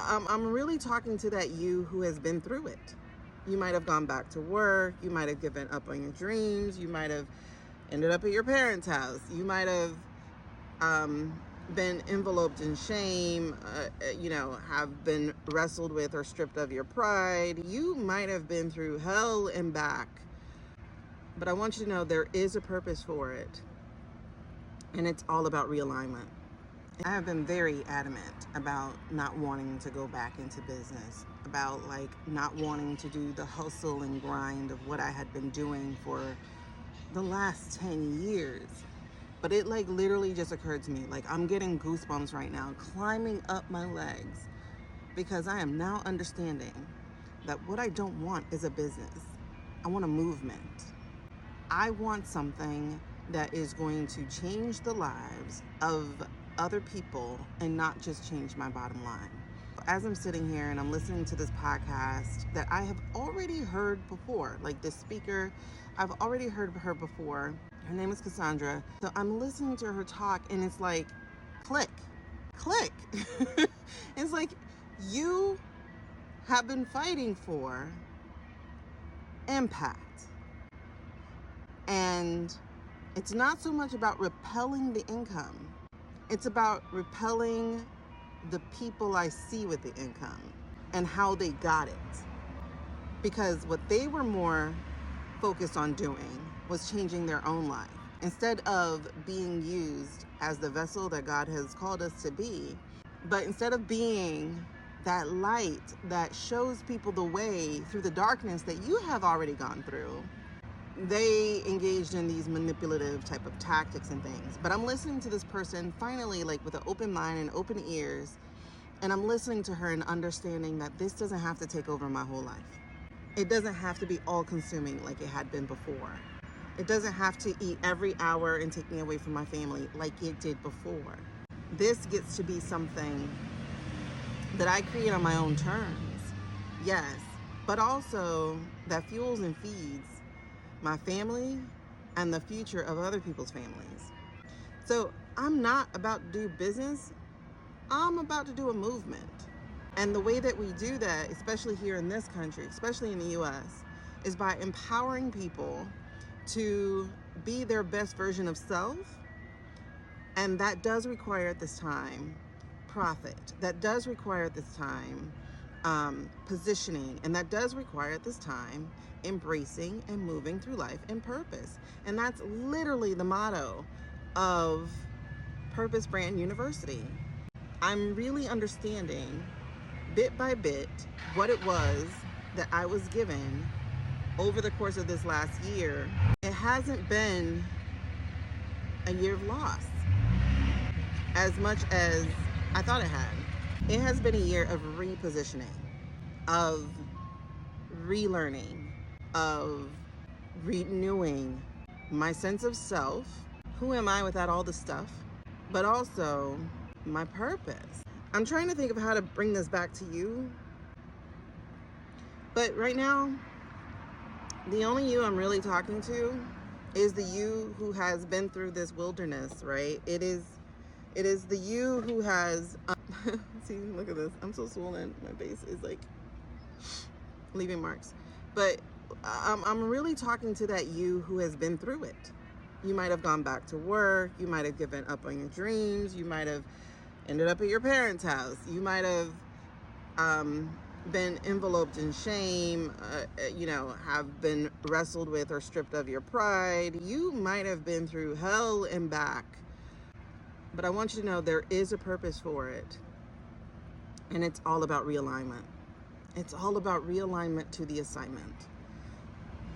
I'm really talking to that you who has been through it. You might have gone back to work. You might have given up on your dreams. You might have ended up at your parents' house. You might have been enveloped in shame, have been wrestled with or stripped of your pride. You might have been through hell and back. But I want you to know there is a purpose for it. And it's all about realignment. I have been very adamant about not wanting to go back into business, about not wanting to do the hustle and grind of what I had been doing for the last 10 years. But it literally just occurred to me, I'm getting goosebumps right now, climbing up my legs, because I am now understanding that what I don't want is a business. I want a movement. I want something that is going to change the lives of other people and not just change my bottom line. As I'm sitting here and I'm listening to this podcast that I have already heard before, this speaker, I've already heard her before. Her name is Cassandra. So I'm listening to her talk and it's click. It's you have been fighting for impact. And it's not so much about repelling the income. It's about repelling the people I see with the income and how they got it. Because what they were more focused on doing was changing their own life. Instead of being used as the vessel that God has called us to be, but instead of being that light that shows people the way through the darkness that you have already gone through, they engaged in these manipulative type of tactics and things. But I'm listening to this person finally with an open mind and open ears, and I'm listening to her and understanding that this doesn't have to take over my whole life. It doesn't have to be all consuming like it had been before. It doesn't have to eat every hour and take me away from my family like it did before. This gets to be something that I create on my own terms, yes, but also that fuels and feeds my family and the future of other people's families. So I'm not about to do business. I'm about to do a movement. And the way that we do that, especially here in this country, especially in the US, is by empowering people to be their best version of self. And that does require at this time profit. That does require at this time positioning, and that does require at this time embracing and moving through life in purpose. And that's literally the motto of Purpose Brand University. I'm really understanding bit by bit what it was that I was given over the course of this last year. It hasn't been a year of loss as much as I thought it had. It has been a year of repositioning, of relearning, of renewing my sense of self. Who am I without all the stuff? But also my purpose. I'm trying to think of how to bring this back to you. But right now, the only you I'm really talking to is the you who has been through this wilderness, right? It is the you who has see, look at this. I'm so swollen. My face is leaving marks. But I'm really talking to that you who has been through it. You might have gone back to work. You might have given up on your dreams. You might have ended up at your parents' house. You might have been enveloped in shame, have been wrestled with or stripped of your pride. You might have been through hell and back. But I want you to know there is a purpose for it. And it's all about realignment. It's all about realignment to the assignment.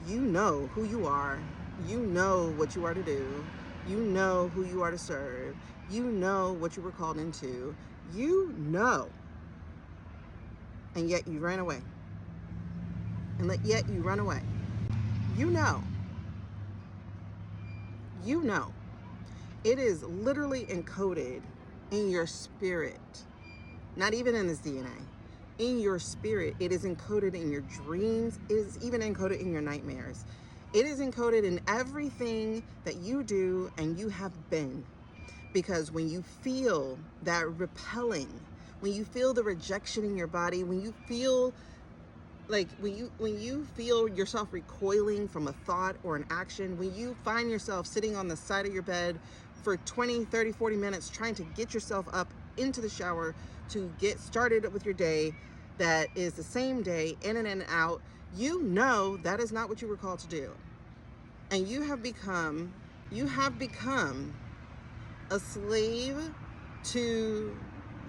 You know who you are. You know what you are to do. You know who you are to serve. You know what you were called into. You know. And yet you ran away. And yet you run away. You know. You know. It is literally encoded in your spirit. Not even in this DNA. In your spirit. It is encoded in your dreams. It is even encoded in your nightmares. It is encoded in everything that you do and you have been. Because when you feel that repelling, when you feel the rejection in your body, when you feel like when you feel yourself recoiling from a thought or an action, when you find yourself sitting on the side of your bed for 20, 30, 40 minutes trying to get yourself up into the shower to get started with your day that is the same day, in and out, you know that is not what you were called to do. And you have become a slave to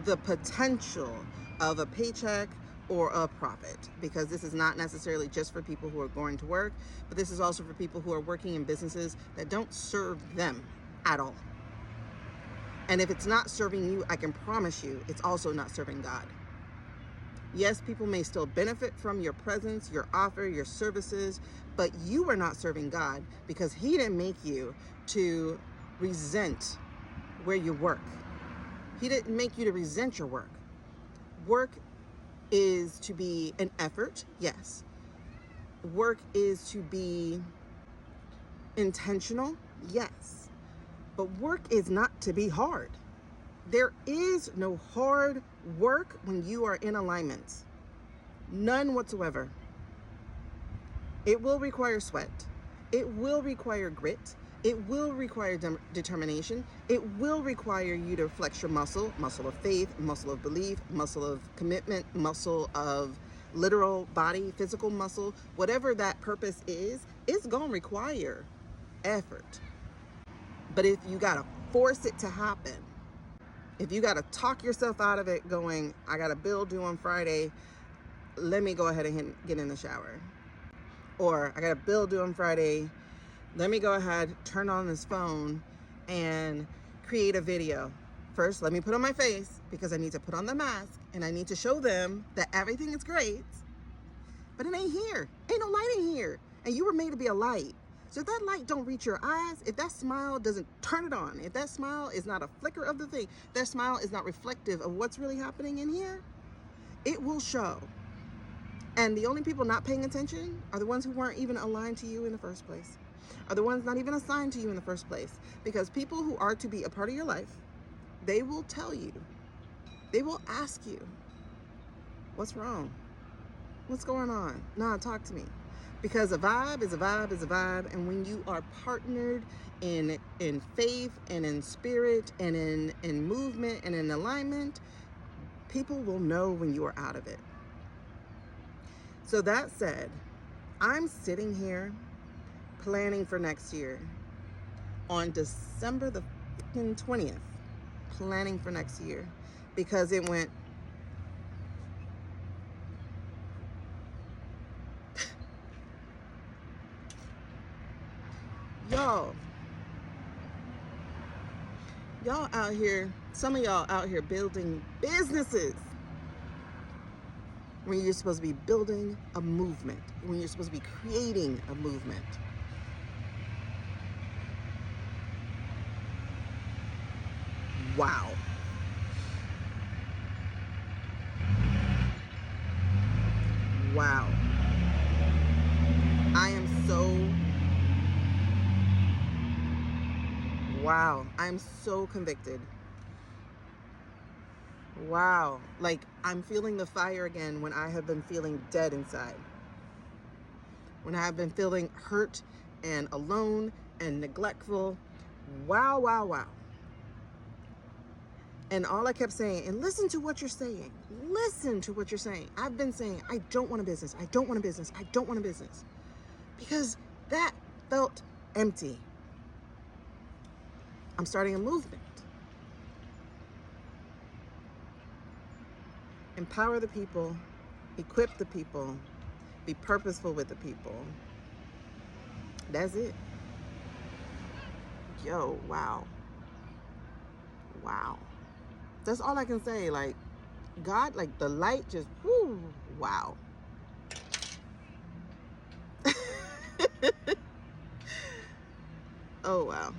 the potential of a paycheck or a profit, because this is not necessarily just for people who are going to work, but this is also for people who are working in businesses that don't serve them at all. And if it's not serving you, I can promise you it's also not serving God. Yes, people may still benefit from your presence, your offer, your services, but you are not serving God, because He didn't make you to resent where you work. He didn't make you to resent your work. Work is to be an effort, yes. Work is to be intentional, yes. But work is not to be hard. There is no hard work when you are in alignment. None whatsoever. It will require sweat. It will require grit. It will require determination. It will require you to flex your muscle of faith, muscle of belief, muscle of commitment, muscle of literal body, physical muscle. Whatever that purpose is, it's going to require effort. But if you got to force it to happen, if you got to talk yourself out of it going, I got a bill due on Friday, let me go ahead and get in the shower. Or I got a bill due on Friday, let me go ahead, turn on this phone and create a video. First, let me put on my face, because I need to put on the mask and I need to show them that everything is great. But it ain't here. Ain't no light in here. And you were made to be a light. So if that light don't reach your eyes, if that smile doesn't turn it on, if that smile is not a flicker of the thing, that smile is not reflective of what's really happening in here, it will show. And the only people not paying attention are the ones who weren't even aligned to you in the first place, are the ones not even assigned to you in the first place. Because people who are to be a part of your life, they will tell you, they will ask you, what's wrong? What's going on? Nah, talk to me. Because a vibe is a vibe is a vibe. And when you are partnered in faith and in spirit and in movement and in alignment, people will know when you are out of it. So that said, I'm sitting here planning for next year on December the 20th, planning for next year, because it went y'all out here, some of y'all out here building businesses when you're supposed to be building a movement, when you're supposed to be creating a movement. Wow. Wow. I am so convicted. Wow. Like, I'm feeling the fire again when I have been feeling dead inside. When I have been feeling hurt and alone and neglectful. Wow, wow, wow. And all I kept saying, and listen to what you're saying. Listen to what you're saying. I've been saying, I don't want a business. I don't want a business. I don't want a business. Because that felt empty. I'm starting a movement. Empower the people, equip the people, be purposeful with the people. That's it. Yo, wow. Wow. That's all I can say. Like, God, like the light just, whoo, wow. Oh, wow.